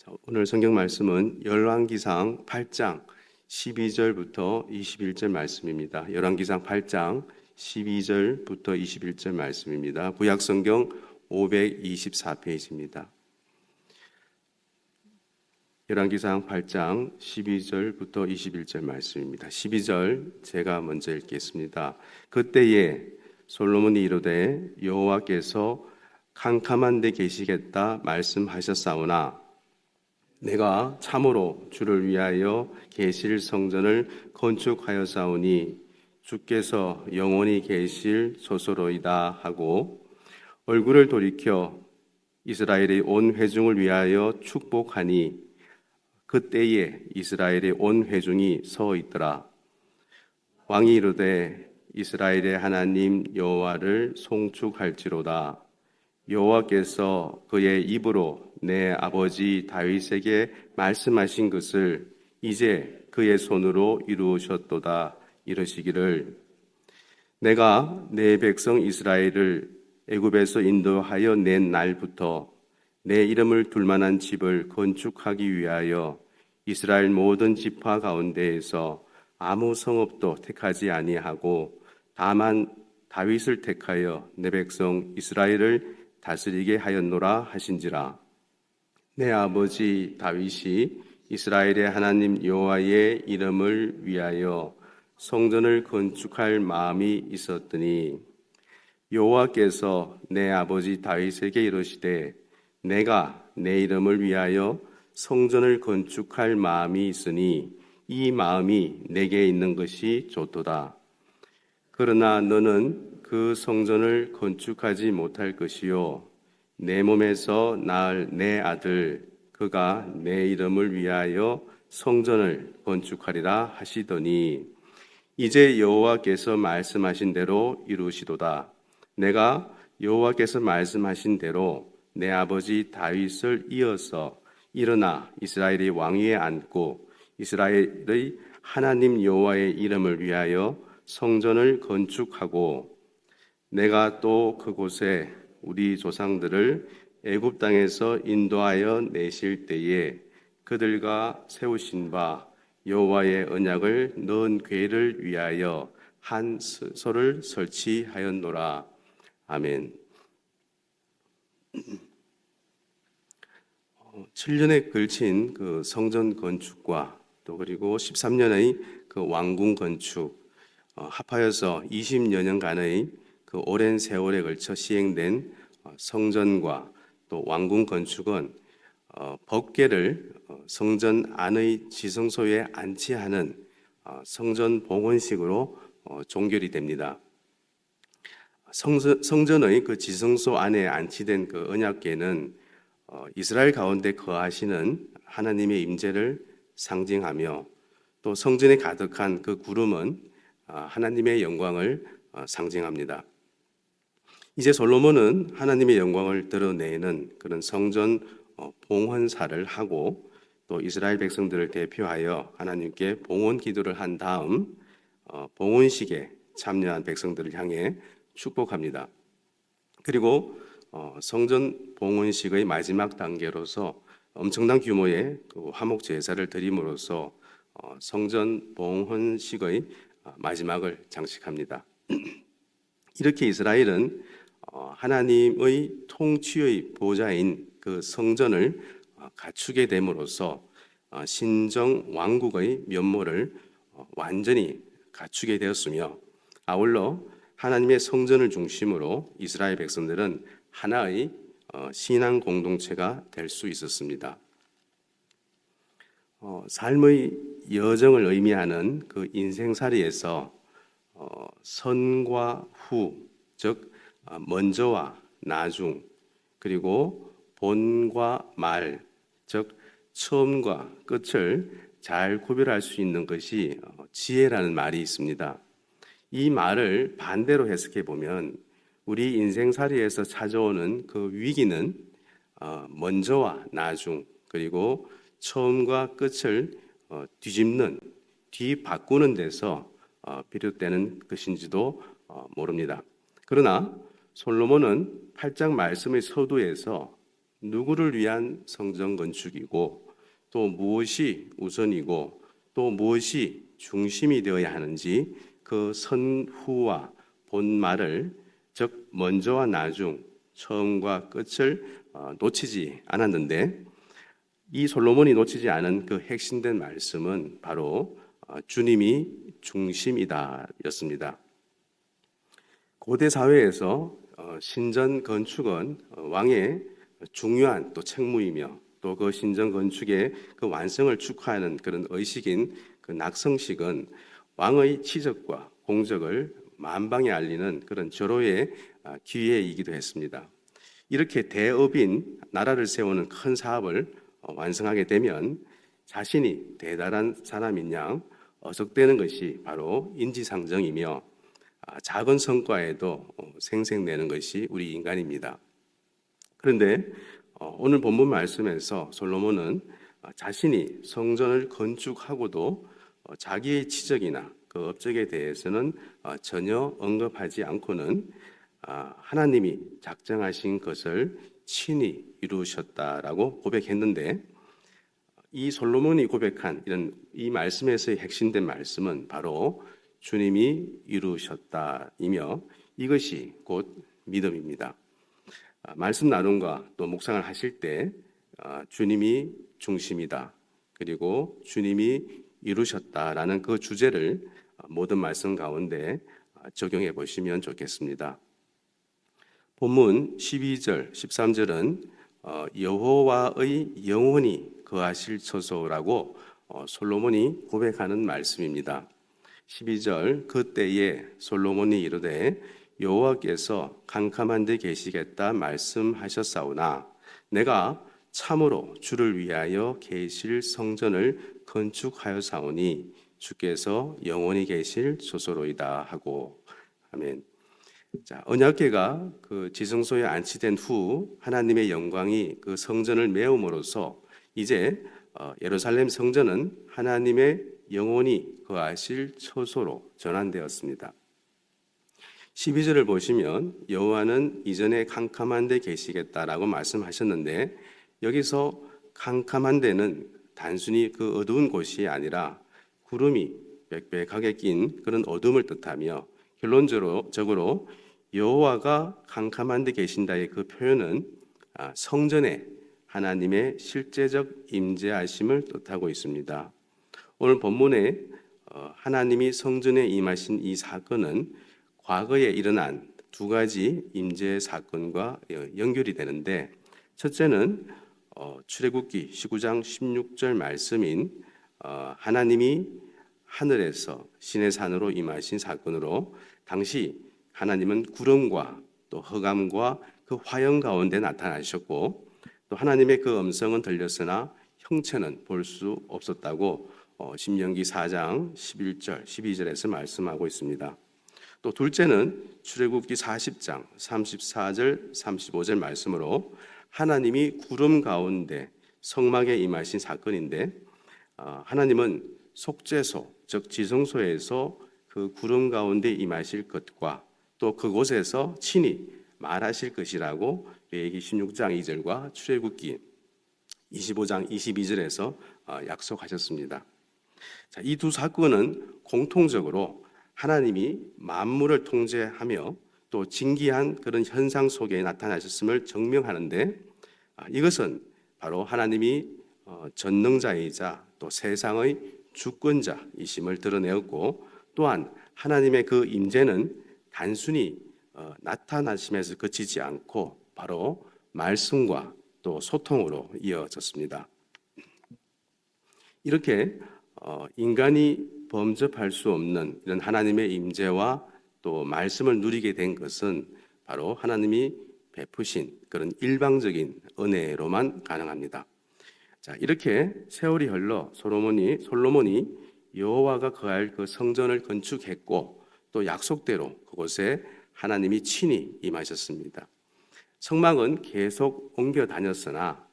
오늘 성경 말씀은 열왕기상 8장 12절부터 21절 말씀입니다. 열왕기상 8장 12절부터 21절 말씀입니다. 구약 성경 524페이지입니다. 열왕기상 8장 12절부터 21절 말씀입니다. 12절 제가 먼저 읽겠습니다. 그때에 솔로몬이 이르되 여호와께서 캄캄한 데 계시겠다 말씀하셨사오나 내가 참으로 주를 위하여 계실 성전을 건축하였사오니 주께서 영원히 계실 소서로이다 하고 얼굴을 돌이켜 이스라엘의 온 회중을 위하여 축복하니 그때에 이스라엘의 온 회중이 서 있더라. 왕이 이르되 이스라엘의 하나님 여호와를 송축할지로다. 여호와께서 그의 입으로 내 아버지 다윗에게 말씀하신 것을 이제 그의 손으로 이루셨도다. 이르시기를 내가 내 백성 이스라엘을 애굽에서 인도하여 낸 날부터 내 이름을 둘 만한 집을 건축하기 위하여 이스라엘 모든 지파 가운데에서 아무 성읍도 택하지 아니하고 다만 다윗을 택하여 내 백성 이스라엘을 다스리게 하였노라 하신지라. 내 아버지 다윗이 이스라엘의 하나님 여호와의 이름을 위하여 성전을 건축할 마음이 있었더니 여호와께서 내 아버지 다윗에게 이르시되 내가 내 이름을 위하여 성전을 건축할 마음이 있으니 이 마음이 내게 있는 것이 좋도다. 그러나 너는 그 성전을 건축하지 못할 것이요 내 몸에서 낳을 내 아들 그가 내 이름을 위하여 성전을 건축하리라 하시더니 이제 여호와께서 말씀하신 대로 이루시도다. 내가 여호와께서 말씀하신 대로 내 아버지 다윗을 이어서 일어나 이스라엘의 왕위에 앉고 이스라엘의 하나님 여호와의 이름을 위하여 성전을 건축하고 내가 또 그곳에 우리 조상들을 애굽 땅에서 인도하여 내실 때에 그들과 세우신 바 여호와의 언약을 넣은 궤를 위하여 한 소를 설치하였노라. 아멘. 7년에 걸친 그 성전 건축과 또 그리고 13년의 그 왕궁 건축 합하여서 20여 년간의 그 오랜 세월에 걸쳐 시행된 성전과 또 왕궁 건축은 법궤를 성전 안의 지성소에 안치하는 성전 봉헌식으로 종결이 됩니다. 성전의 그 지성소 안에 안치된 그 언약궤는 이스라엘 가운데 거하시는 하나님의 임재를 상징하며 또 성전에 가득한 그 구름은 하나님의 영광을 상징합니다. 이제 솔로몬은 하나님의 영광을 드러내는 그런 성전 봉헌사를 하고 또 이스라엘 백성들을 대표하여 하나님께 봉헌 기도를 한 다음 봉헌식에 참여한 백성들을 향해 축복합니다. 그리고 성전 봉헌식의 마지막 단계로서 엄청난 규모의 그 화목 제사를 드림으로써 성전 봉헌식의 마지막을 장식합니다. 이렇게 이스라엘은 하나님의 통치의 보좌인 그 성전을 갖추게 됨으로써 신정 왕국의 면모를 완전히 갖추게 되었으며 아울러 하나님의 성전을 중심으로 이스라엘 백성들은 하나의 신앙 공동체가 될 수 있었습니다. 삶의 여정을 의미하는 그 인생살이에서 선과 후, 즉 먼저와 나중, 그리고 본과 말, 즉 처음과 끝을 잘 구별할 수 있는 것이 지혜라는 말이 있습니다. 이 말을 반대로 해석해 보면 우리 인생살이에서 찾아오는 그 위기는 먼저와 나중, 그리고 처음과 끝을 뒤집는, 뒤바꾸는 데서 비롯되는 것인지도 모릅니다. 그러나 솔로몬은 8장 말씀의 서두에서 누구를 위한 성전 건축이고 또 무엇이 우선이고 또 무엇이 중심이 되어야 하는지 그 선후와 본말을, 즉 먼저와 나중, 처음과 끝을 놓치지 않았는데, 이 솔로몬이 놓치지 않은 그 핵심된 말씀은 바로 주님이 중심이다였습니다. 고대 사회에서 신전 건축은 왕의 중요한 또 책무이며, 또 그 신전 건축의 그 완성을 축하하는 그런 의식인 그 낙성식은 왕의 치적과 공적을 만방에 알리는 그런 절호의 기회이기도 했습니다. 이렇게 대업인 나라를 세우는 큰 사업을 완성하게 되면 자신이 대단한 사람인 양 어석되는 것이 바로 인지상정이며, 작은 성과에도 생색내는 것이 우리 인간입니다. 그런데 오늘 본문 말씀에서 솔로몬은 자신이 성전을 건축하고도 자기의 치적이나 그 업적에 대해서는 전혀 언급하지 않고는 하나님이 작정하신 것을 친히 이루셨다라고 고백했는데, 이 솔로몬이 고백한 이 말씀에서의 핵심된 말씀은 바로 주님이 이루셨다이며, 이것이 곧 믿음입니다. 말씀 나눔과 또 묵상을 하실 때 주님이 중심이다, 그리고 주님이 이루셨다라는 그 주제를 모든 말씀 가운데 적용해 보시면 좋겠습니다. 본문 12절, 13절은 여호와의 영원히 거하실 처소라고 솔로몬이 고백하는 말씀입니다. 12절, 그때에 솔로몬이 이르되 여호와께서 캄캄한 데 계시겠다 말씀하셨사오나 내가 참으로 주를 위하여 계실 성전을 건축하여사오니 주께서 영원히 계실 처소로이다 하고. 아멘. 자, 언약궤가 그 지성소에 안치된 후 하나님의 영광이 그 성전을 메움으로써 이제 예루살렘 성전은 하나님의 영원히 거하실 처소로 전환되었습니다. 12절을 보시면 여호와는 이전에 캄캄한 데 계시겠다라고 말씀하셨는데, 여기서 캄캄한 데는 단순히 그 어두운 곳이 아니라 구름이 빽빽하게 낀 그런 어둠을 뜻하며, 결론적으로 여호와가 캄캄한 데 계신다의 그 표현은 성전에 하나님의 실제적 임재하심을 뜻하고 있습니다. 오늘 본문에 하나님이 성전에 임하신 이 사건은 과거에 일어난 두 가지 임재 사건과 연결이 되는데, 첫째는 출애굽기 19장 16절 말씀인 하나님이 하늘에서 시내 산으로 임하신 사건으로, 당시 하나님은 구름과 또 흑암과 그 화영 가운데 나타나셨고, 또 하나님의 그 음성은 들렸으나 형체는 볼 수 없었다고 신명기 4장 11절 12절에서 말씀하고 있습니다. 또 둘째는 출애굽기 40장 34절 35절 말씀으로 하나님이 구름 가운데 성막에 임하신 사건인데, 하나님은 속죄소, 즉 지성소에서 그 구름 가운데 임하실 것과 또 그곳에서 친히 말하실 것이라고 레위기 16장 2절과 출애굽기 25장 22절에서 약속하셨습니다. 자, 이 두 사건은 공통적으로 하나님이 만물을 통제하며 또 진기한 그런 현상 속에 나타나셨음을 증명하는데, 이것은 바로 하나님이 전능자이자 또 세상의 주권자이심을 드러내었고, 또한 하나님의 그 임재는 단순히 나타나심에서 그치지 않고 바로 말씀과 또 소통으로 이어졌습니다. 이렇게 인간이 범접할 수 없는 이런 하나님의 임재와 또 말씀을 누리게 된 것은 바로 하나님이 베푸신 그런 일방적인 은혜로만 가능합니다. 자, 이렇게 세월이 흘러 솔로몬이 여호와가 거할 그 성전을 건축했고, 또 약속대로 그곳에 하나님이 친히 임하셨습니다. 성막은 계속 옮겨 다녔으나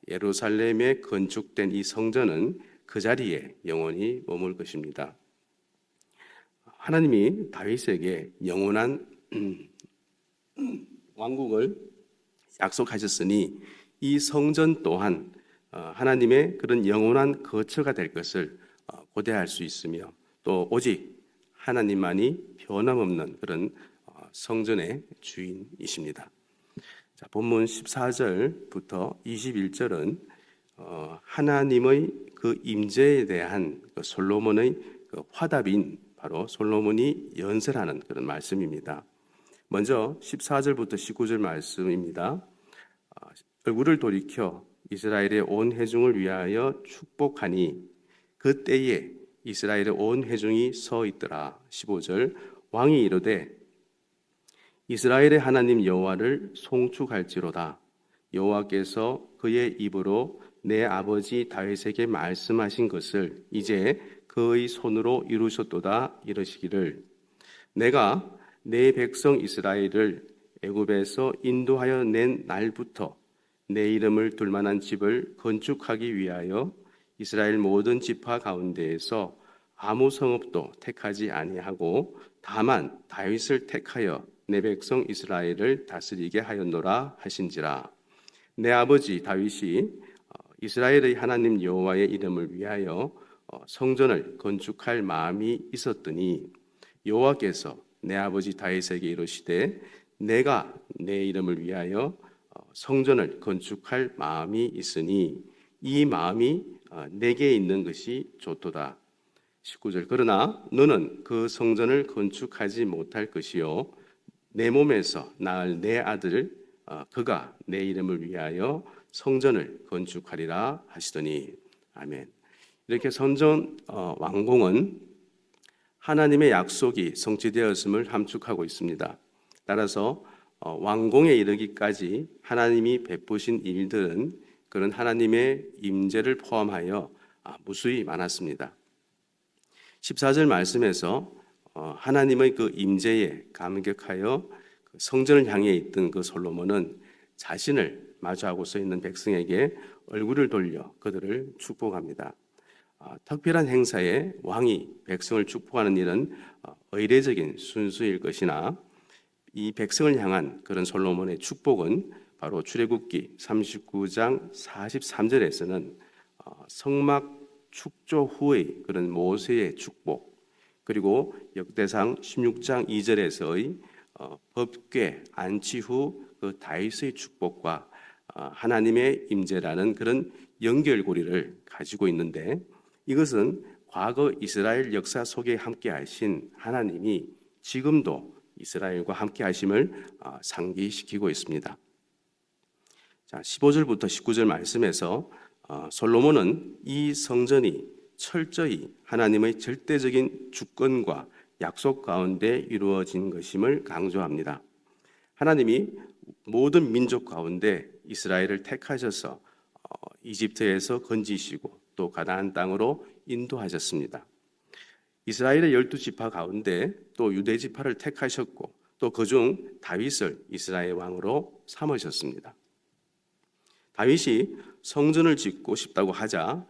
예루살렘에 건축된 이 성전은 그 자리에 영원히 머물 것입니다. 하나님이 다윗에게 영원한 왕국을 약속하셨으니 이 성전 또한 하나님의 그런 영원한 거처가 될 것을 고대할 수 있으며 또 오직 하나님만이 변함없는 그런 성전의 주인이십니다. 자, 본문 14절부터 21절은 하나님의 그 임재에 대한 그 솔로몬의 그 화답인 바로 솔로몬이 연설하는 그런 말씀입니다. 먼저 14절부터 19절 말씀입니다. 얼굴을 돌이켜 이스라엘의 온 회중을 위하여 축복하니 그때에 이스라엘의 온 회중이 서 있더라. 15절 왕이 이르되 이스라엘의 하나님 여호와를 송축할지로다. 여호와께서 그의 입으로 내 아버지 다윗에게 말씀하신 것을 이제 그의 손으로 이루셨도다. 이르시기를 내가 내 백성 이스라엘을 애굽에서 인도하여 낸 날부터 내 이름을 둘 만한 집을 건축하기 위하여 이스라엘 모든 지파 가운데에서 아무 성읍도 택하지 아니하고 다만 다윗을 택하여 내 백성 이스라엘을 다스리게 하였노라 하신지라. 내 아버지 다윗이 이스라엘의 하나님 여호와의 이름을 위하여 성전을 건축할 마음이 있었더니 여호와께서 내 아버지 다윗에게 이르시되 내가 내 이름을 위하여 성전을 건축할 마음이 있으니 이 마음이 내게 있는 것이 좋도다. 19절 그러나 너는 그 성전을 건축하지 못할 것이요 내 몸에서 낳을 내 아들 그가 내 이름을 위하여 성전을 건축하리라 하시더니 아멘. 이렇게 성전 완공은 하나님의 약속이 성취되었음을 함축하고 있습니다. 따라서 완공에 이르기까지 하나님이 베푸신 일들은 그런 하나님의 임재를 포함하여 무수히 많았습니다. 14절 말씀에서 하나님의 그 임재에 감격하여 성전을 향해 있던 그 솔로몬은 자신을 마주하고 서 있는 백성에게 얼굴을 돌려 그들을 축복합니다. 특별한 행사에 왕이 백성을 축복하는 일은 의례적인 순수일 것이나 이 백성을 향한 그런 솔로몬의 축복은 바로 출애굽기 39장 43절에서는 성막 축조 후의 그런 모세의 축복, 그리고 역대상 16장 2절에서의 법궤 안치 후 그 다윗의 축복과 하나님의 임재라는 그런 연결고리를 가지고 있는데 이것은 과거 이스라엘 역사 속에 함께 하신 하나님이 지금도 이스라엘과 함께 하심을 상기시키고 있습니다. 자, 15절부터 19절 말씀에서 솔로몬은 이 성전이 철저히 하나님의 절대적인 주권과 약속 가운데 이루어진 것임을 강조합니다. 하나님이 모든 민족 가운데 이스라엘을 택하셔서 이집트에서 건지시고 또 가나안 땅으로 인도하셨습니다. 이스라엘의 12지파 가운데 또 유대 지파를 택하셨고 또 그중 다윗을 이스라엘 왕으로 삼으셨습니다. 다윗이 성전을 짓고 싶다고 하자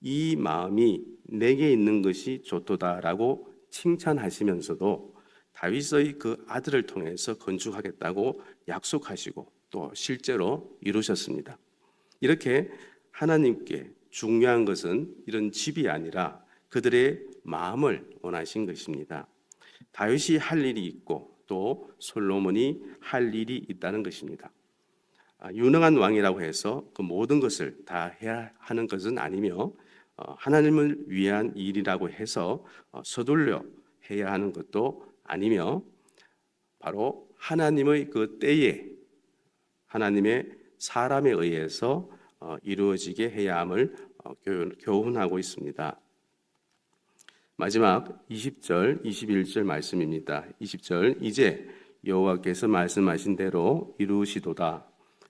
이 마음이 내게 있는 것이 좋도다라고 칭찬하시면서도 다윗의 그 아들을 통해서 건축하겠다고 약속하시고 또 실제로 이루셨습니다. 이렇게 하나님께 중요한 것은 이런 집이 아니라 그들의 마음을 원하신 것입니다. 다윗이 할 일이 있고 또 솔로몬이 할 일이 있다는 것입니다. 유능한 왕이라고 해서 그 모든 것을 다 해야 하는 것은 아니며 하나님을 위한 일이라고 해서 서둘러 해야 하는 것도 아니며 바로 하나님의 그 때에 하나님의 사람에 의해서 이루어지게 해야 함을 교훈하고 있습니다. 마지막 20절, 21절 말씀입니다. 20절 이제 여호와께서 말씀하신 대로 이루시도다.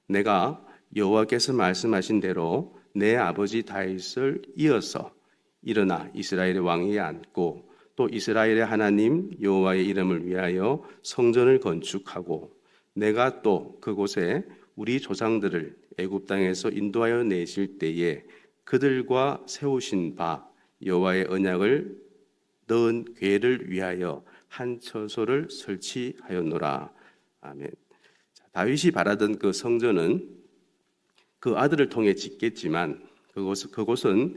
내가 여호와께서 말씀하신 대로 내 아버지 다윗을 이어서 일어나 이스라엘의 왕위에 앉고 또 이스라엘의 하나님 여호와의 이름을 위하여 성전을 건축하고 내가 또 그곳에 우리 조상들을 애굽 땅에서 인도하여 내실 때에 그들과 세우신 바 여호와의 언약을 넣은 궤를 위하여 한 처소를 설치하였노라. 아멘. 다윗이 바라던 그 성전은 그 아들을 통해 짓겠지만 그곳은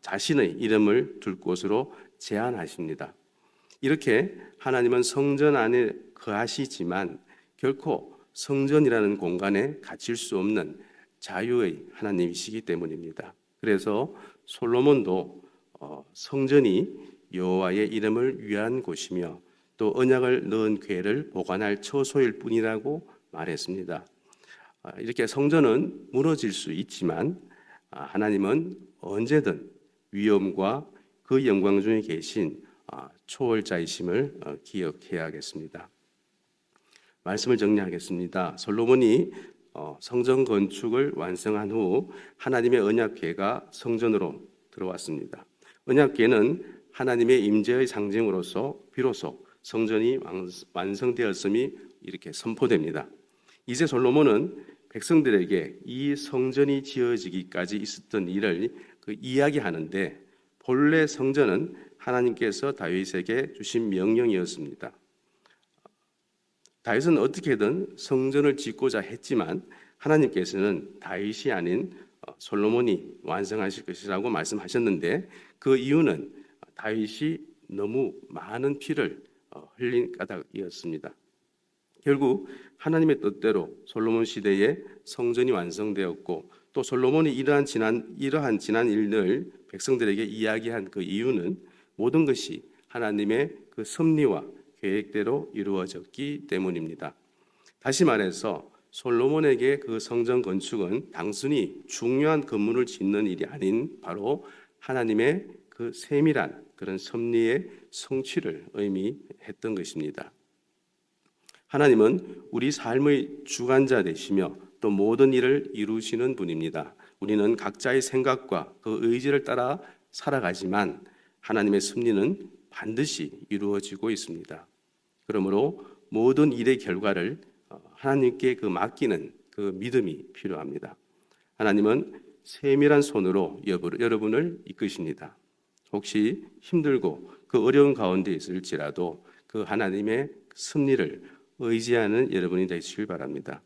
자신의 이름을 둘 곳으로 제한하십니다. 이렇게 하나님은 성전 안에 거하시지만 결코 성전이라는 공간에 갇힐 수 없는 자유의 하나님이시기 때문입니다. 그래서 솔로몬도 성전이 여호와의 이름을 위한 곳이며 또 언약을 넣은 궤를 보관할 처소일 뿐이라고 말했습니다. 이렇게 성전은 무너질 수 있지만 하나님은 언제든 위엄과 그 영광 중에 계신 초월자이심을 기억해야겠습니다. 말씀을 정리하겠습니다. 솔로몬이 성전 건축을 완성한 후 하나님의 언약궤가 성전으로 들어왔습니다. 언약궤는 하나님의 임재의 상징으로서 비로소 성전이 완성되었음이 이렇게 선포됩니다. 이제 솔로몬은 백성들에게 이 성전이 지어지기까지 있었던 일을 이야기하는데 본래 성전은 하나님께서 다윗에게 주신 명령이었습니다. 다윗은 어떻게든 성전을 짓고자 했지만 하나님께서는 다윗이 아닌 솔로몬이 완성하실 것이라고 말씀하셨는데 그 이유는 다윗이 너무 많은 피를 흘린 까닭이었습니다. 결국 하나님의 뜻대로 솔로몬 시대에 성전이 완성되었고 또 솔로몬이 이러한 지난 일을 백성들에게 이야기한 그 이유는 모든 것이 하나님의 그 섭리와 계획대로 이루어졌기 때문입니다. 다시 말해서 솔로몬에게 그 성전 건축은 단순히 중요한 건물을 짓는 일이 아닌 바로 하나님의 그 세밀한 그런 섭리의 성취를 의미했던 것입니다. 하나님은 우리 삶의 주관자 되시며 또 모든 일을 이루시는 분입니다. 우리는 각자의 생각과 그 의지를 따라 살아가지만 하나님의 섭리는 반드시 이루어지고 있습니다. 그러므로 모든 일의 결과를 하나님께 맡기는 그 믿음이 필요합니다. 하나님은 세밀한 손으로 여러분을 이끄십니다. 혹시 힘들고 그 어려운 가운데 있을지라도 그 하나님의 섭리를 의지하는 여러분이 되시길 바랍니다.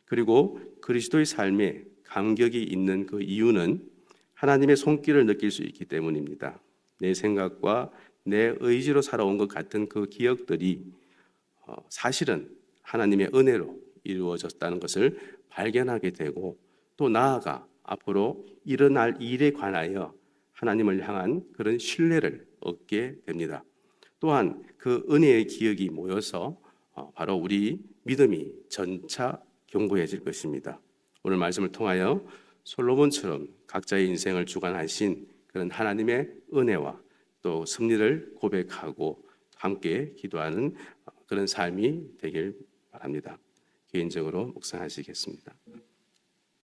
그리고 그리스도의 삶에 감격이 있는 그 이유는 하나님의 손길을 느낄 수 있기 때문입니다. 내 생각과 내 의지로 살아온 것 같은 그 기억들이 사실은 하나님의 은혜로 이루어졌다는 것을 발견하게 되고 또 나아가 앞으로 일어날 일에 관하여 하나님을 향한 그런 신뢰를 얻게 됩니다. 또한 그 은혜의 기억이 모여서 바로 우리 믿음이 전차 견고해질 것입니다. 오늘 말씀을 통하여 솔로몬처럼 각자의 인생을 주관하신 그런 하나님의 은혜와 또 섭리를 고백하고 함께 기도하는 그런 삶이 되길 바랍니다. 개인적으로 묵상하시겠습니다.